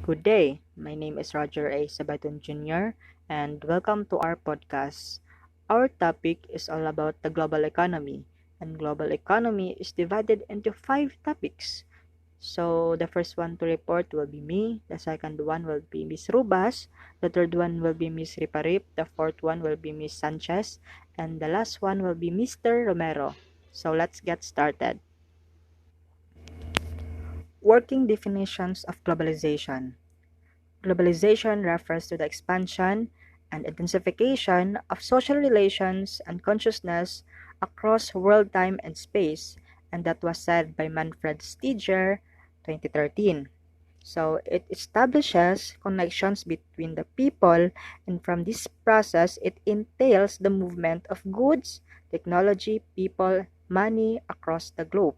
Good day. My name is Roger A. Sabaton Jr., and welcome to our podcast. Our topic is all about the global economy, and global economy is divided into five topics. So, the first one to report will be me, the second one will be Miss Rubas, the third one will be Miss Riparip, the fourth one will be Miss Sanchez, and the last one will be Mr. Romero. So, let's get started. Working definitions of globalization. Globalization refers to the expansion and intensification of social relations and consciousness across world, time, and space, and that was said by Manfred Stiger, 2013. So it establishes connections between the people, and from this process, it entails the movement of goods, technology, people, money across the globe.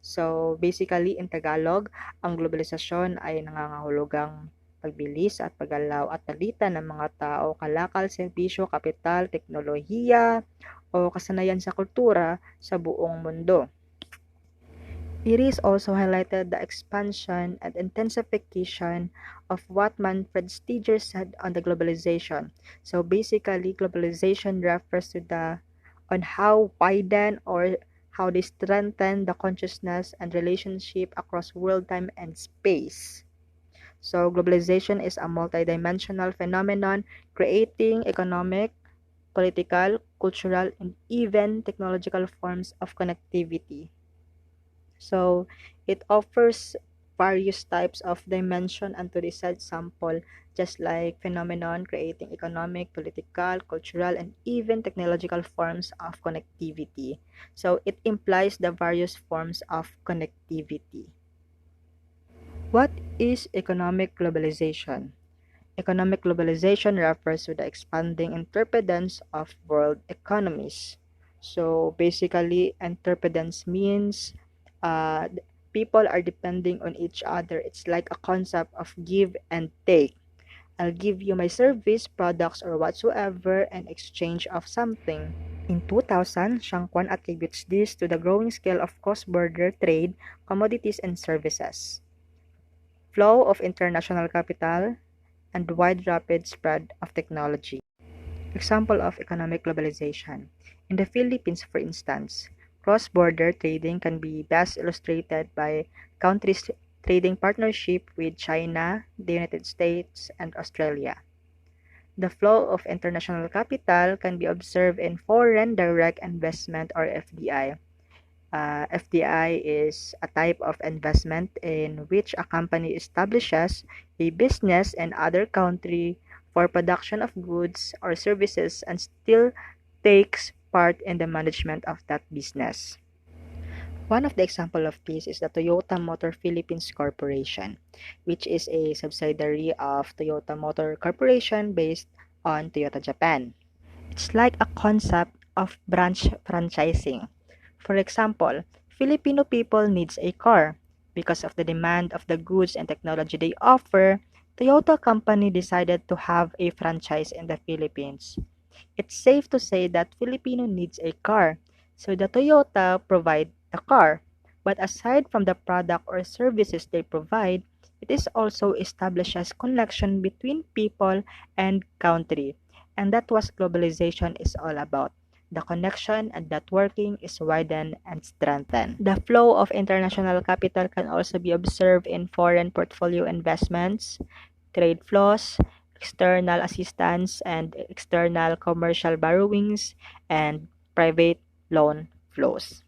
So, basically, in Tagalog, ang globalisasyon ay nangangahulugang pagbilis at paggalaw at palitan ng mga tao, kalakal, serbisyo, kapital, teknolohiya, o kasanayan sa kultura sa buong mundo. It is also highlighted the expansion and intensification of what Manfred Stiger said on the globalization. So basically, globalization refers to the on how widen or how they strengthen the consciousness and relationship across world, time, and space. So globalization is a multidimensional phenomenon creating economic, political, cultural, and even technological forms of connectivity. So it offers various types of dimension and to the said sample, just like phenomenon creating economic, political, cultural, and even technological forms of connectivity. So it implies the various forms of connectivity. What is economic globalization? Economic globalization refers to the expanding interdependence of world economies. So basically, interdependence means uh, people are depending on each other. It's like a concept of give and take. I'll give you my service, products, or whatsoever in exchange of something. In 2000, Shangquan attributes this to the growing scale of cross-border trade, commodities, and services, flow of international capital, and wide rapid spread of technology. Example of economic globalization. In the Philippines, for instance, cross-border trading can be best illustrated by countries' trading partnership with China, the United States, and Australia. The flow of international capital can be observed in foreign direct investment or FDI. FDI is a type of investment in which a company establishes a business in other country for production of goods or services and still takes part in the management of that business. One of the example of this is the Toyota Motor Philippines Corporation, which is a subsidiary of Toyota Motor Corporation based on Toyota Japan. It's like a concept of branch franchising. For example, Filipino people needs a car. Because of the demand of the goods and technology they offer, Toyota company decided to have a franchise in the Philippines. It's safe to say that Filipino needs a car, so the Toyota provide the car. But aside from the product or services they provide, it is also establishes connection between people and country. And that what globalization is all about. The connection and networking is widened and strengthened. The flow of international capital can also be observed in foreign portfolio investments, trade flows, external assistance and external commercial borrowings, and private loan flows.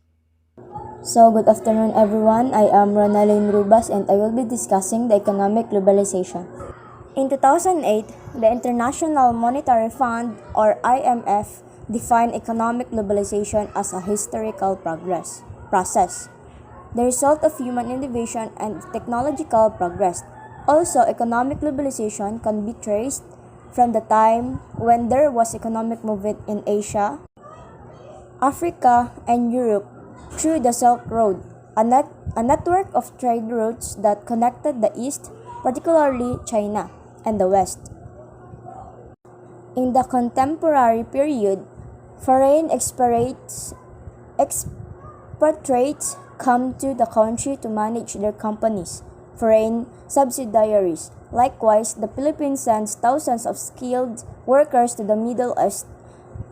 So, good afternoon everyone. I am Ronaldine Rubas and I will be discussing the economic globalization. In 2008, the International Monetary Fund or IMF defined economic globalization as a historical process, the result of human innovation and technological progress. Also, economic globalization can be traced from the time when there was economic movement in Asia, Africa, and Europe through the Silk Road, a network of trade routes that connected the East, particularly China, and the West. In the contemporary period, foreign expatriates come to the country to manage their companies, foreign subsidiaries. Likewise, the Philippines sends thousands of skilled workers to the Middle East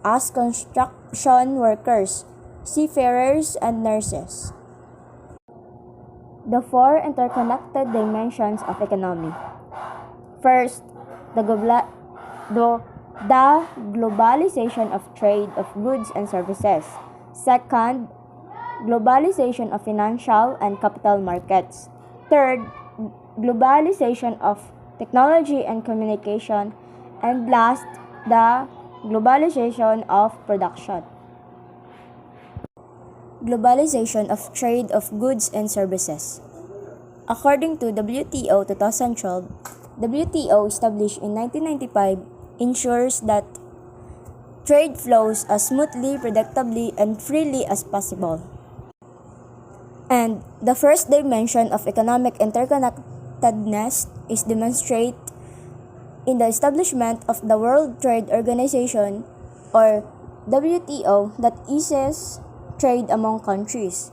as construction workers, seafarers, and nurses. The four interconnected dimensions of economy. First, the globalization of trade of goods and services. Second, globalization of financial and capital markets. Third, globalization of technology and communication. And last, the globalization of production. Globalization of trade of goods and services. According to WTO 2012, WTO established in 1995 ensures that trade flows as smoothly, predictably, and freely as possible. And the first dimension of economic interconnectedness is demonstrated in the establishment of the World Trade Organization or WTO that eases trade among countries.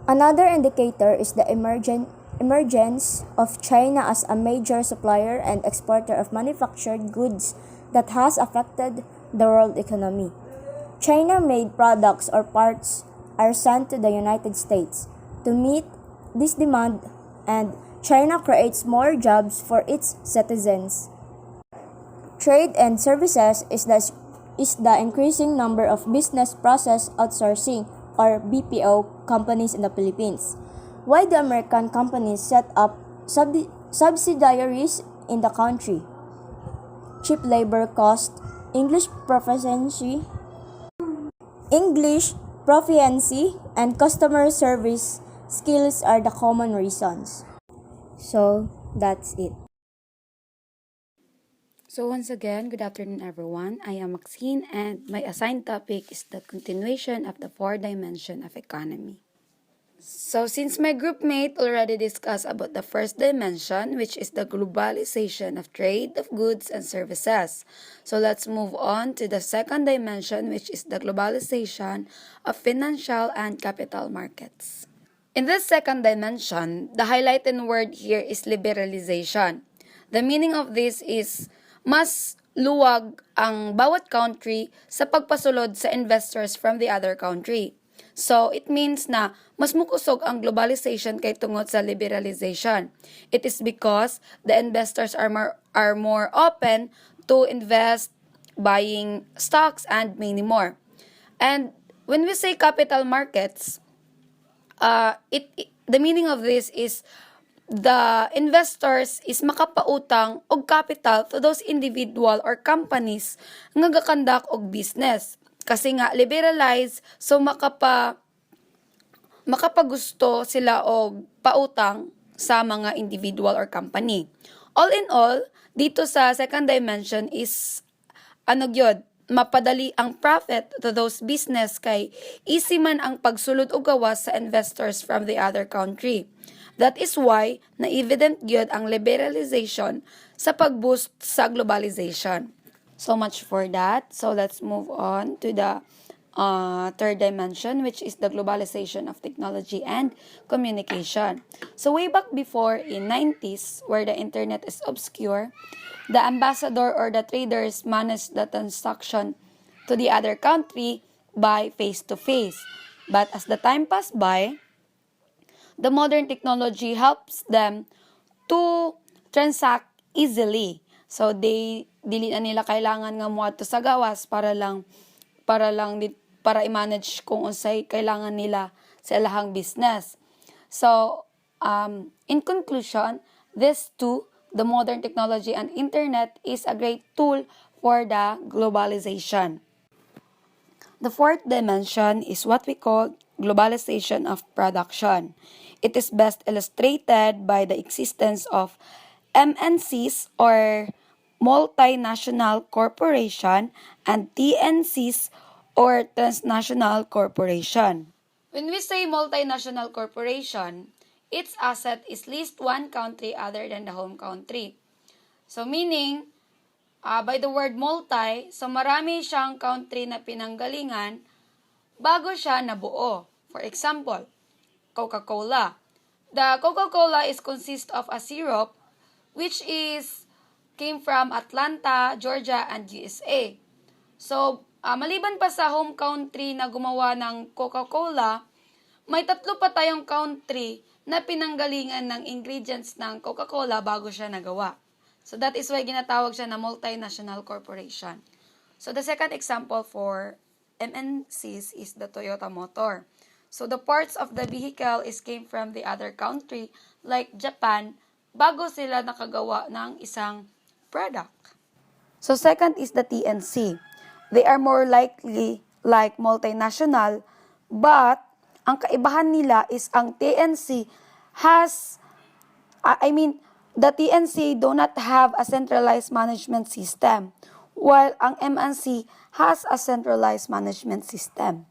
Another indicator is the emergence of China as a major supplier and exporter of manufactured goods that has affected the world economy. China-made products or parts are sent to the United States to meet this demand, and China creates more jobs for its citizens. Trade and services is the increasing number of business process outsourcing or BPO companies in the Philippines. Why the American companies set up subsidiaries in the country? Cheap labor cost, English proficiency, and customer service skills are the common reasons. So, that's it. So once again, good afternoon everyone. I am Maxine and my assigned topic is the continuation of the four dimension of economy. So since my group mate already discussed about the first dimension, which is the globalization of trade of goods and services. So let's move on to the second dimension, which is the globalization of financial and capital markets. In this second dimension, the highlighted word here is liberalization. The meaning of this is mas luwag ang bawat country sa pagpasulod sa investors from the other country. So, it means na mas mukusog ang globalization kay tungod sa liberalization. It is because the investors are more open to invest, buying stocks, and many more. And when we say capital markets, the meaning of this is the investors is makapautang og capital to those individual or companies nga gakandak og business. Kasi nga liberalize, so makapagusto sila og pautang sa mga individual or company. All in all, dito sa second dimension is mapadali ang profit to those business kay easy man ang pagsulod og gawas sa investors from the other country. That is why na-evident gyud ang liberalization sa pag-boost sa globalization. So much for that. So let's move on to the third dimension, which is the globalization of technology and communication. So way back before in 90s, where the internet is obscure, the ambassador or the traders manage the transaction to the other country by face-to-face. But as the time passed by, the modern technology helps them to transact easily. So dili na nila kailangan nga moadto sa gawas para i-manage kung unsay kailangan nila sa ilahang business. So in conclusion, these two, the modern technology and internet, is a great tool for the globalization. The fourth dimension is what we call globalization of production. It is best illustrated by the existence of MNCs or multinational corporation and TNCs or transnational corporation. When we say multinational corporation, its asset is least one country other than the home country. So meaning, by the word multi, so marami siyang country na pinanggalingan bago siya nabuo. For example, Coca-Cola. The Coca-Cola is consist of a syrup which is came from Atlanta, Georgia, and USA. So, maliban pa sa home country na gumawa ng Coca-Cola, may tatlo pa tayong country na pinanggalingan ng ingredients ng Coca-Cola bago siya nagawa. So, that is why ginatawag siya na multinational corporation. So, the second example for MNCs is the Toyota Motor. So, the parts of the vehicle is came from the other country like Japan bago sila nakagawa ng isang product. So, second is the TNC. They are more likely like multinational, but ang kaibahan nila is ang TNC has, the TNC do not have a centralized management system, while ang MNC has a centralized management system.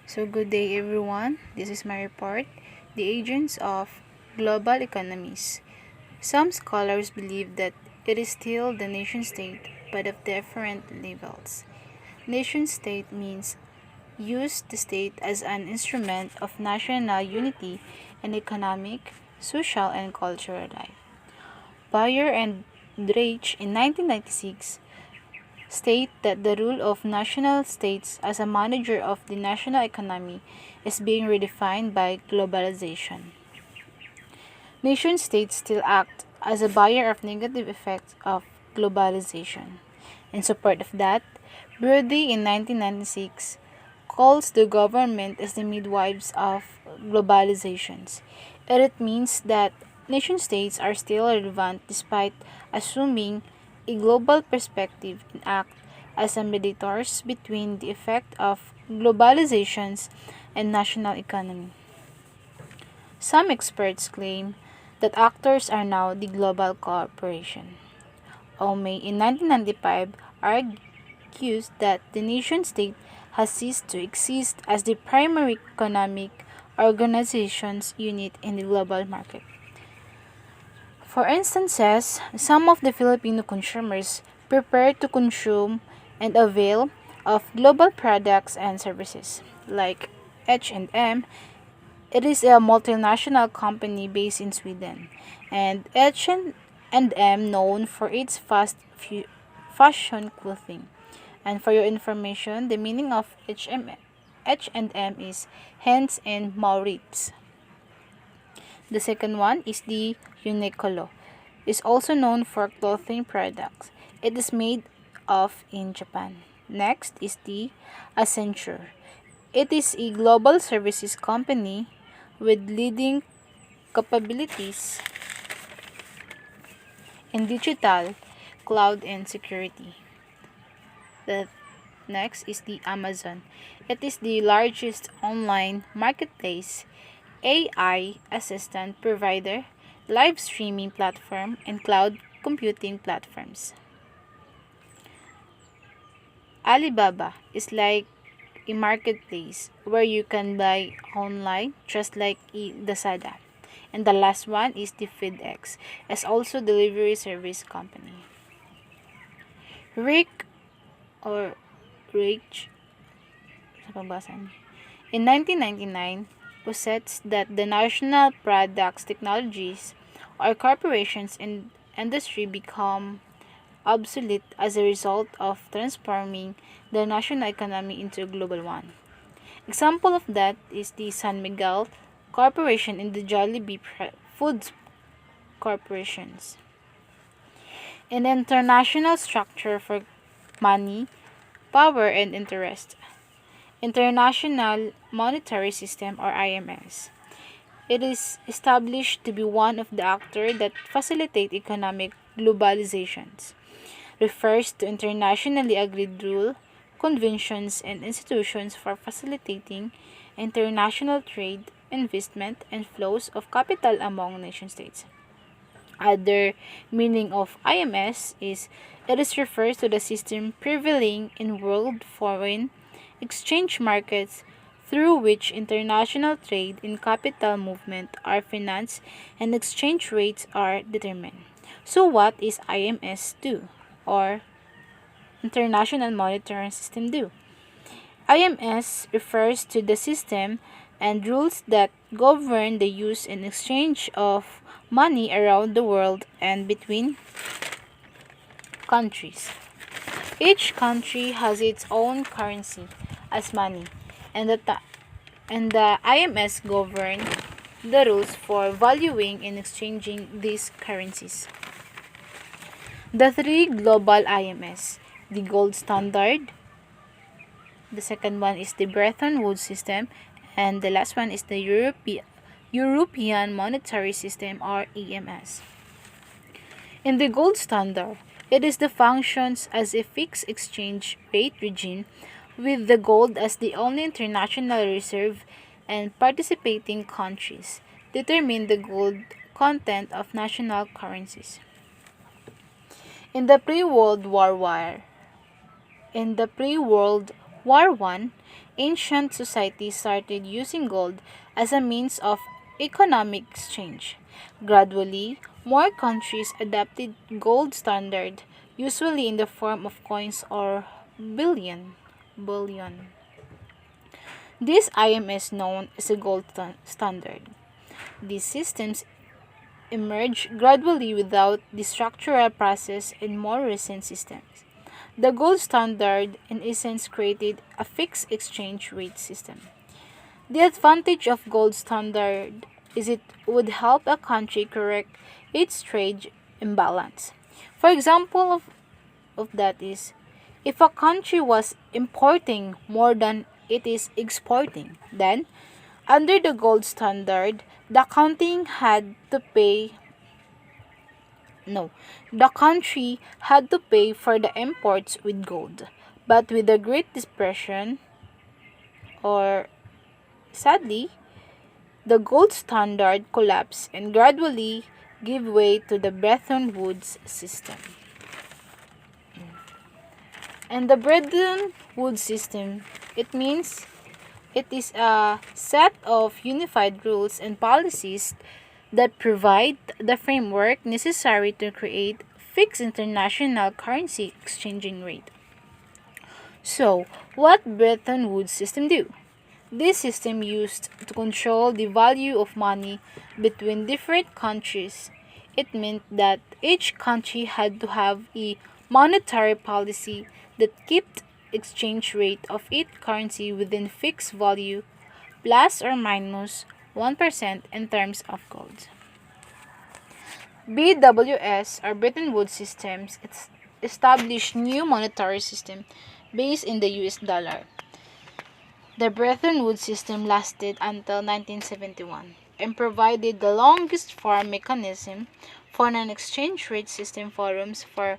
So good day everyone, this is my report, the agents of global economies. Some scholars believe that it is still the nation-state but of different levels. Nation-state means use the state as an instrument of national unity and economic, social and cultural life. Bayer and Drake in 1996 state that the role of national states as a manager of the national economy is being redefined by globalization. Nation states still act as a buyer of negative effects of globalization. In support of that, Brody in 1996 calls the government as the midwives of globalizations. It means that nation states are still relevant despite assuming a global perspective and act as mediators between the effect of globalizations and national economy. Some experts claim that actors are now the global corporation. Omei in 1995 argues that the nation-state has ceased to exist as the primary economic organization's unit in the global market. For instances, some of the Filipino consumers prepare to consume and avail of global products and services, like H&M. It is a multinational company based in Sweden, and H&M known for its fashion clothing. And for your information, the meaning of H&M is Hans and Maurits. The second one is the Uniqlo. It's also known for clothing products. It is made of in Japan. Next is the Accenture. It is a global services company with leading capabilities in digital, cloud, and security. The next is the Amazon. It is the largest online marketplace, AI assistant provider, live streaming platform, and cloud computing platforms. Alibaba is like a marketplace where you can buy online just like Lazada. And the last one is the FedEx, as also delivery service company. Rick or Rich sa pagbasa niya. In 1999, posits that the national products technologies or corporations in industry become obsolete as a result of transforming the national economy into a global one. Example of that is the San Miguel Corporation and the Jollibee Foods Corporations. an international structure for money, power, and interest. International Monetary System or IMS. It is established to be one of the actors that facilitate economic globalizations. Refers to internationally agreed rule, conventions, and institutions for facilitating international trade, investment, and flows of capital among nation states. Other meaning of IMS is it is refers to the system prevailing in world foreign exchange markets through which international trade and capital movement are financed and exchange rates are determined. So what is IMS do or International Monetary System do? IMS refers to the system and rules that govern the use and exchange of money around the world and between countries. Each country has its own currency as money, and the IMS govern the rules for valuing and exchanging these currencies. The three global IMS, the gold standard, the second one is the Bretton Woods system, and the last one is the European Monetary System or EMS. In the gold standard, it is the functions as a fixed exchange rate regime with the gold as the only international reserve and participating countries determine the gold content of national currencies. In the pre-World War War, in the pre-World War I, ancient societies started using gold as a means of economic exchange. Gradually, more countries adopted gold standard, usually in the form of coins or bullion. This item is known as a gold standard. These systems emerged gradually without the structural process in more recent systems. The gold standard, in essence, created a fixed exchange rate system. The advantage of gold standard is it would help a country correct its trade imbalance. For example of that is if a country was importing more than it is exporting, then under the gold standard, the country had to pay for the imports with gold. But with the Great Depression, or sadly, the gold standard collapsed and gradually gave way to the Bretton Woods system. And the Bretton Woods system, it means it is a set of unified rules and policies that provide the framework necessary to create fixed international currency exchanging rate. So, what Bretton Woods system do? This system used to control the value of money between different countries. It meant that each country had to have a monetary policy that kept exchange rate of its currency within fixed value plus or minus 1% in terms of gold. BWS or Bretton Woods systems established new monetary system based in the US dollar. The Bretton Woods system lasted until 1971 and provided the longest form mechanism for an exchange rate system forums for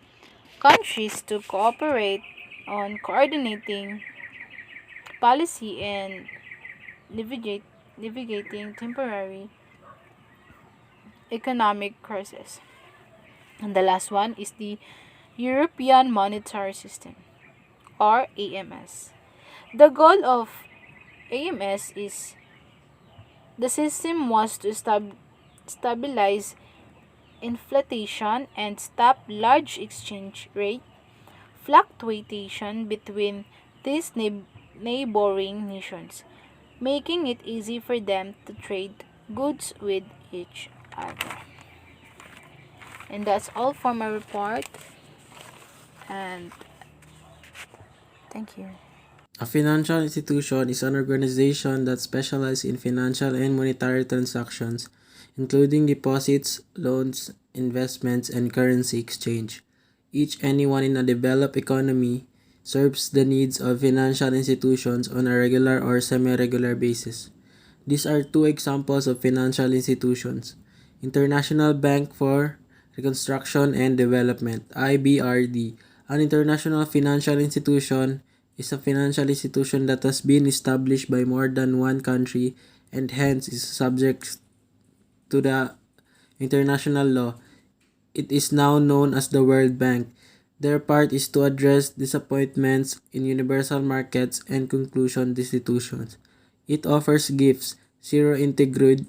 countries to cooperate on coordinating policy and navigating temporary economic crisis. And the last one is the European Monetary System or AMS. The goal of AMS is the system was to stabilize inflation and stop large exchange rate fluctuation between these neighboring nations, making it easy for them to trade goods with each other. And that's all for my report. And thank you. A financial institution is an organization that specializes in financial and monetary transactions, including deposits, loans, investments, and currency exchange. anyone in a developed economy serves the needs of financial institutions on a regular or semi-regular basis. These are two examples of financial institutions. International Bank for Reconstruction and Development, IBRD. An international financial institution is a financial institution that has been established by more than one country and hence is subject to the international law. It is now known as the World Bank. Their part is to address disappointments in universal markets and conclusion institutions. It offers gifts, zero interest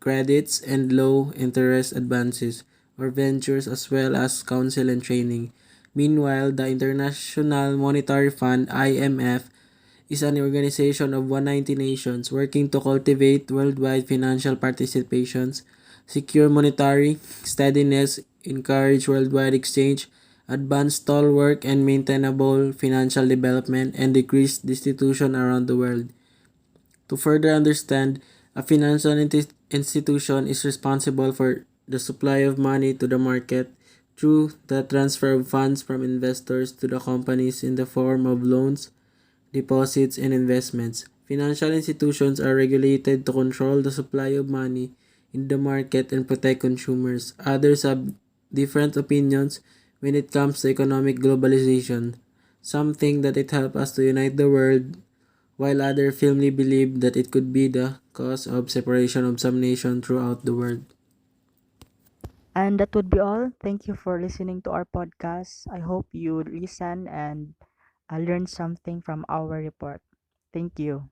credits, and low interest advances or ventures as well as counsel and training. Meanwhile, the International Monetary Fund (IMF) is an organization of 190 nations working to cultivate worldwide financial participations, secure monetary steadiness, encourage worldwide exchange, advance stalwart and maintainable financial development, and decrease destitution around the world. To further understand, a financial institution is responsible for the supply of money to the market through the transfer of funds from investors to the companies in the form of loans, deposits, and investments. Financial institutions are regulated to control the supply of money in the market and protect consumers. Others have different opinions when it comes to economic globalization. Some think that it helps us to unite the world, while others firmly believe that it could be the cause of separation of some nations throughout the world. And that would be all. Thank you for listening to our podcast. I hope you listen and learn something from our report. Thank you.